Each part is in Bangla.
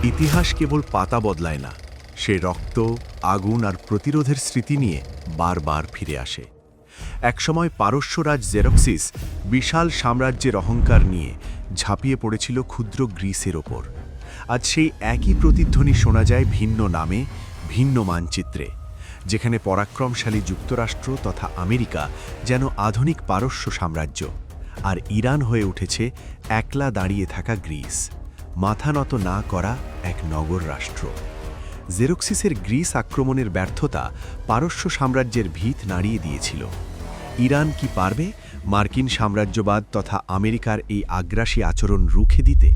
ইতিহাস কেবল পাতা বদলায় না, সে রক্ত, আগুন আর প্রতিরোধের স্মৃতি নিয়ে বারবার ফিরে আসে। একসময় পারস্যরাজ জেরক্সিস বিশাল সাম্রাজ্যের অহংকার নিয়ে ঝাঁপিয়ে পড়েছিল ক্ষুদ্র গ্রিসের ওপর। আজ সেই একই প্রতিধ্বনি শোনা যায় ভিন্ন নামে, ভিন্ন মানচিত্রে, যেখানে পরাক্রমশালী যুক্তরাষ্ট্র তথা আমেরিকা যেন আধুনিক পারস্য সাম্রাজ্য, আর ইরান হয়ে উঠেছে একলা দাঁড়িয়ে থাকা গ্রিস, মাথা নত না করা এক নগর রাষ্ট্র। জেরক্সিসের গ্রিস আক্রমণের ব্যর্থতা পারস্য সাম্রাজ্যের ভিত নাড়িয়ে দিয়েছিল। ইরান কি পারবে মার্কিন সাম্রাজ্যবাদ তথা আমেরিকার এই আগ্রাসী আচরণ রুখে দিতে?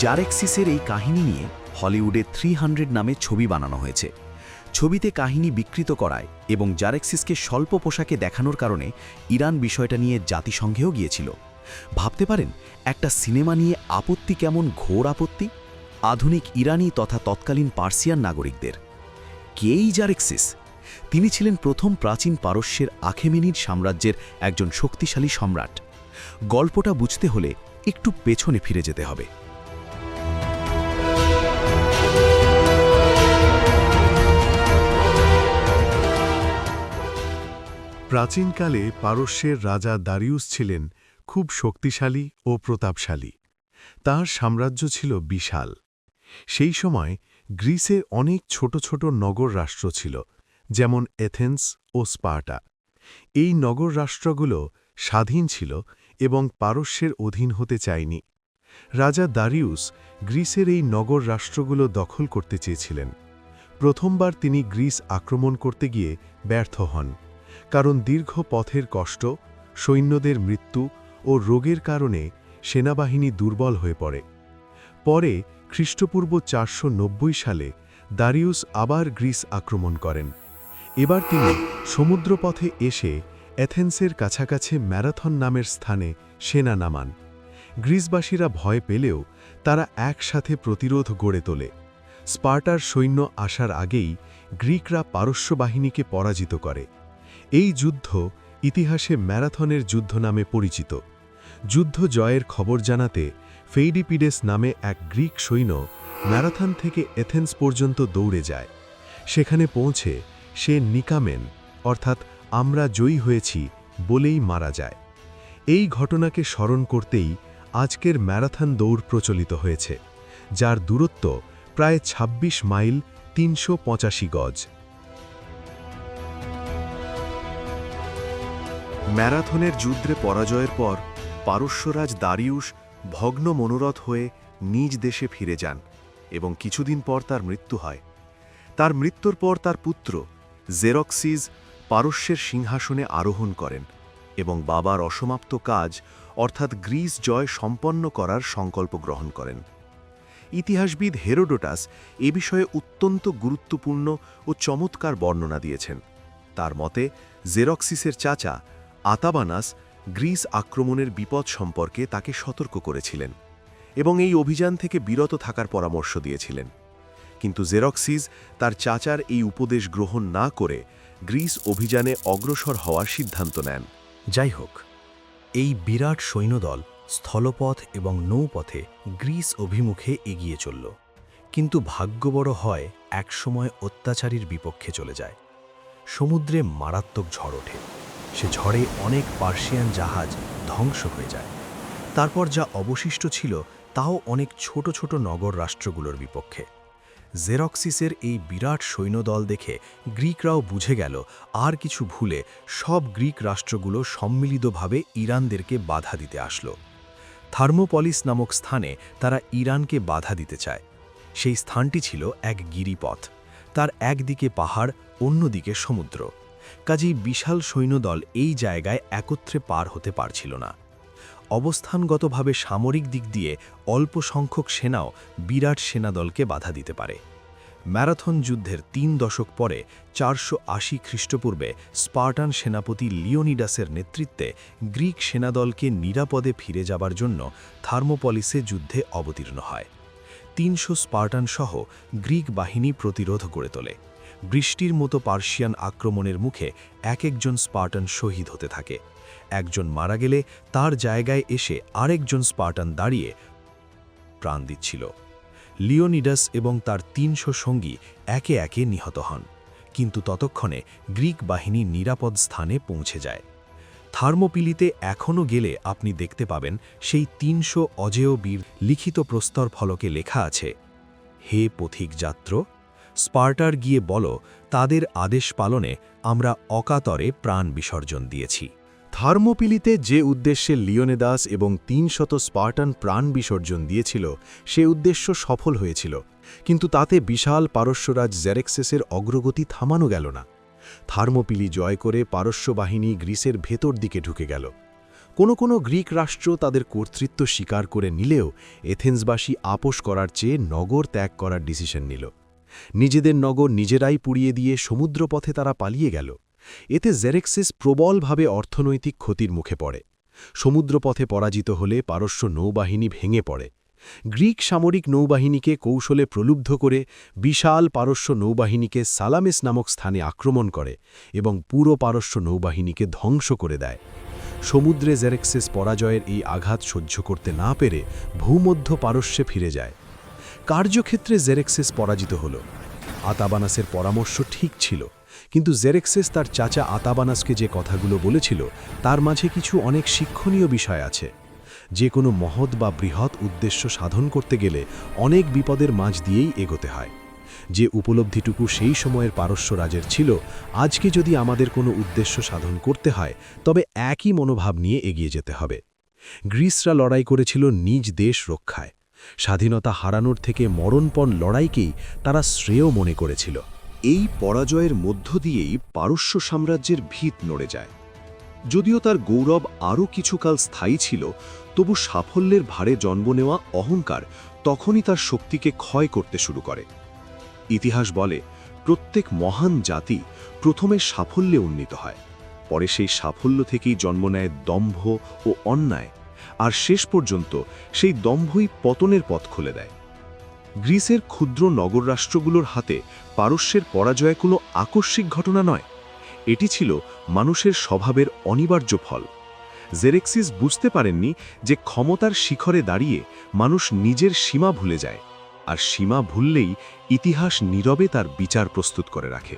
জারেক্সিসের এই কাহিনী নিয়ে হলিউডে 300 নামে ছবি বানানো হয়েছে। ছবিতে কাহিনী বিকৃত করায় এবং জারেক্সিসকে স্বল্প পোশাকে দেখানোর কারণে ইরান বিষয়টা নিয়ে জাতিসংঘেও গিয়েছিল। ভাবতে পারেন একটা সিনেমা নিয়ে আপত্তি কেমন ঘোর আপত্তি, আধুনিক ইরানি তথা তৎকালীন পার্সিয়ান নাগরিকদের। কেই জারেক্সিস? তিনি ছিলেন প্রথম প্রাচীন পারস্যের আখেমেনিড সাম্রাজ্যের একজন শক্তিশালী সম্রাট। গল্পটা বুঝতে হলে একটু পেছনে ফিরে যেতে হবে। প্রাচীনকালে পারস্যের রাজা দারিউস ছিলেন খুব শক্তিশালী ও প্রতাপশালী। তাঁর সাম্রাজ্য ছিল বিশাল। সেই সময় গ্রিসে অনেক ছোট ছোট নগর রাষ্ট্র ছিল, যেমন এথেন্স ও স্পার্টা। এই নগর রাষ্ট্রগুলো স্বাধীন ছিল এবং পারস্যের অধীন হতে চায়নি। রাজা দারিউস গ্রিসের এই নগর রাষ্ট্রগুলো দখল করতে চেয়েছিলেন। প্রথমবার তিনি গ্রিস আক্রমণ করতে গিয়ে ব্যর্থ হন, কারণ দীর্ঘ পথের কষ্ট, সৈন্যদের মৃত্যু ও রোগের কারণে সেনাবাহিনী দুর্বল হয়ে পড়ে। পরে খ্রিস্টপূর্ব 490 সালে দারিউস আবার গ্রিস আক্রমণ করেন। এবার তিনি সমুদ্রপথে এসে এথেন্সের কাছাকাছি ম্যারাথন নামের স্থানে সেনা নামান। গ্রিসবাসীরা ভয় পেলেও তারা একসাথে প্রতিরোধ গড়ে তোলে। স্পার্টার সৈন্য আসার আগেই গ্রিকরা পারস্য বাহিনীকে পরাজিত করে। এই যুদ্ধ ইতিহাসে ম্যারাথনের যুদ্ধ নামে পরিচিত। যুদ্ধ জয়ের খবর জানাতে ফেইডিপিডেস নামে এক গ্রিক সৈন্য ম্যারাথন থেকে এথেন্স পর্যন্ত দৌড়ে যায়। সেখানে পৌঁছে সে নিকামেন, অর্থাৎ আমরা জয়ী হয়েছি বলেই মারা যায়। এই ঘটনাকে স্মরণ করতেই আজকের ম্যারাথন দৌড় প্রচলিত হয়েছে, যার দূরত্ব প্রায় ২৬ মাইল ৩৮৫ গজ। ম্যারাথনের যুদ্ধে পরাজয়ের পর পারস্যরাজ দারিউস ভগ্ন মনোরথ হয়ে নিজ দেশে ফিরে যান এবং কিছুদিন পর তার মৃত্যু হয়। তার মৃত্যুর পর তার পুত্র জেরক্সিস পারস্যের সিংহাসনে আরোহণ করেন এবং বাবার অসমাপ্ত কাজ অর্থাৎ গ্রিস জয় সম্পন্ন করার সংকল্প গ্রহণ করেন। ইতিহাসবিদ হেরোডোটাস এ বিষয়ে অত্যন্ত গুরুত্বপূর্ণ ও চমৎকার বর্ণনা দিয়েছেন। তার মতে জেরক্সিসের চাচা আতাবানাস গ্রিস আক্রমণের বিপদ সম্পর্কে তাকে সতর্ক করেছিলেন এবং এই অভিযান থেকে বিরত থাকার পরামর্শ দিয়েছিলেন। কিন্তু জেরক্সিস তার চাচার এই উপদেশ গ্রহণ না করে গ্রিস অভিযানে অগ্রসর হওয়ার সিদ্ধান্ত নেন। যাই হোক, এই বিরাট সৈন্যদল স্থলপথ এবং নৌপথে গ্রিস অভিমুখে এগিয়ে চলল। কিন্তু ভাগ্য বড় হয়, একসময় অত্যাচারীর বিপক্ষে চলে যায়। সমুদ্রে মারাত্মক ঝড় ওঠে। সে ঝড়ে অনেক পার্সিয়ান জাহাজ ধ্বংস হয়ে যায়। তারপর যা অবশিষ্ট ছিল তাও অনেক ছোট ছোট নগর রাষ্ট্রগুলোর বিপক্ষে। জেরক্সিসের এই বিরাট সৈন্যদল দেখে গ্রিকরাও বুঝে গেল আর কিছু ভুলে সব গ্রিক রাষ্ট্রগুলো সম্মিলিতভাবে ইরানদেরকে বাধা দিতে আসলো। থার্মোপলিস নামক স্থানে তারা ইরানকে বাধা দিতে চায়। সেই স্থানটি ছিল এক গিরিপথ। তার একদিকে পাহাড়, অন্যদিকে সমুদ্র। কাজেই বিশাল সৈন্যদল এই জায়গায় একত্রে পার হতে পারছিল না। অবস্থানগতভাবে সামরিক দিক দিয়ে অল্প সংখ্যক সেনাও বিরাট সেনাদলকে বাধা দিতে পারে। ম্যারাথন যুদ্ধের ৩ দশক পরে ৪৮০ খ্রিস্টপূর্বে স্পার্টান সেনাপতি লিওনিডাসের নেতৃত্বে গ্রিক সেনাদলকে নিরাপদে ফিরে যাবার জন্য থার্মোপলিসে যুদ্ধে অবতীর্ণ হয়। 300 স্পার্টান সহ গ্রিক বাহিনী প্রতিরোধ গড়ে তোলে। বৃষ্টির মতো পার্সিয়ান আক্রমণের মুখে একজন স্পার্টান শহীদ হতে থাকে। একজন মারা গেলে তার জায়গায় এসে আরেকজন স্পার্টান দাঁড়িয়ে প্রাণ দিচ্ছিল। লিওনিডাস এবং তার 300 সঙ্গী একে একে নিহত হন, কিন্তু ততক্ষণে গ্রিক বাহিনী নিরাপদ স্থানে পৌঁছে যায়। থার্মোপিলিতে এখনও গেলে আপনি দেখতে পাবেন সেই 300 অজেয় বীর লিখিত প্রস্তর ফলকে লেখা আছে, হে পথিক যাত্র, স্পার্টার গিয়ে বলো তাদের আদেশ পালনে আমরা অকাতরে প্রাণ বিসর্জন দিয়েছি। থার্মোপিলিতে যে উদ্দেশ্যে লিওনিদাস এবং 300 স্পার্টান প্রাণ বিসর্জন দিয়েছিল সে উদ্দেশ্য সফল হয়েছিল, কিন্তু তাতে বিশাল পারস্যরাজ জেরেক্সেসের অগ্রগতি থামানো গেল না। থার্মোপিলি জয় করে পারস্য বাহিনী গ্রিসের ভেতর দিকে ঢুকে গেল। কোনো গ্রিক রাষ্ট্র তাদের কর্তৃত্ব স্বীকার করে নিলেও এথেন্সবাসী আপোষ করার চেয়ে নগর ত্যাগ করার ডিসিশন নিল। নিজেদের নগর নিজেরাই পুড়িয়ে দিয়ে সমুদ্রপথে তারা পালিয়ে গেল। এতে জেরেক্সেস প্রবলভাবে অর্থনৈতিক ক্ষতির মুখে পড়ে। সমুদ্রপথে পরাজিত হলে পারস্য নৌবাহিনী ভেঙে পড়ে। গ্রিক সামরিক নৌবাহিনীকে কৌশলে প্রলুব্ধ করে বিশাল পারস্য নৌবাহিনীকে সালামিস নামক স্থানে আক্রমণ করে এবং পুরো পারস্য নৌবাহিনীকে ধ্বংস করে দেয়। সমুদ্রে জেরেক্সেস পরাজয়ের এই আঘাত সহ্য করতে না পেরে ভূমধ্য পারস্যে ফিরে যায়। কার্যক্ষেত্রে জেরেক্সেস পরাজিত হল। আতাবানাসের পরামর্শ ঠিক ছিল, কিন্তু জেরেক্সেস তার চাচা আতাবানাসকে যে কথাগুলো বলেছিল তার মাঝে কিছু অনেক শিক্ষণীয় বিষয় আছে। যে কোনো মহৎ বা বৃহৎ উদ্দেশ্য সাধন করতে গেলে অনেক বিপদের মাঝ দিয়েই এগোতে হয়। যে উপলব্ধিটুকু সেই সময়ের পারস্য রাজের ছিল, আজকে যদি আমাদের কোনো উদ্দেশ্য সাধন করতে হয় তবে একই মনোভাব নিয়ে এগিয়ে যেতে হবে। গ্রিসরা লড়াই করেছিল নিজ দেশ রক্ষায়। স্বাধীনতা হারানোর থেকে মরণপণ লড়াইকেই তারা শ্রেয় মনে করেছিল। এই পরাজয়ের মধ্য দিয়েই পারস্য সাম্রাজ্যের ভিত নড়ে যায়। যদিও তার গৌরব আরও কিছুকাল স্থায়ী ছিল, তবু সাফল্যের ভারে জন্ম নেওয়া অহংকার তখনই তার শক্তিকে ক্ষয় করতে শুরু করে। ইতিহাস বলে, প্রত্যেক মহান জাতি প্রথমে সাফল্যে উন্নীত হয়, পরে সেই সাফল্য থেকেই জন্ম নেয় দম্ভ ও অন্যায়, আর শেষ পর্যন্ত সেই দম্ভই পতনের পথ খুলে দেয়। গ্রিসের ক্ষুদ্র নগররাষ্ট্রগুলোর হাতে পারস্যের পরাজয় কোনো আকস্মিক ঘটনা নয়, এটি ছিল মানুষের স্বভাবের অনিবার্য ফল। জেরেক্সিস বুঝতে পারেননি যে ক্ষমতার শিখরে দাঁড়িয়ে মানুষ নিজের সীমা ভুলে যায়, আর সীমা ভুললেই ইতিহাস নীরবে তার বিচার প্রস্তুত করে রাখে।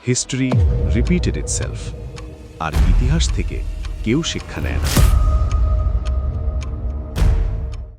হিস্ট্রি রিপিটেড ইটসেলফ, আর ইতিহাস থেকে কেউ শিক্ষা নেয় না।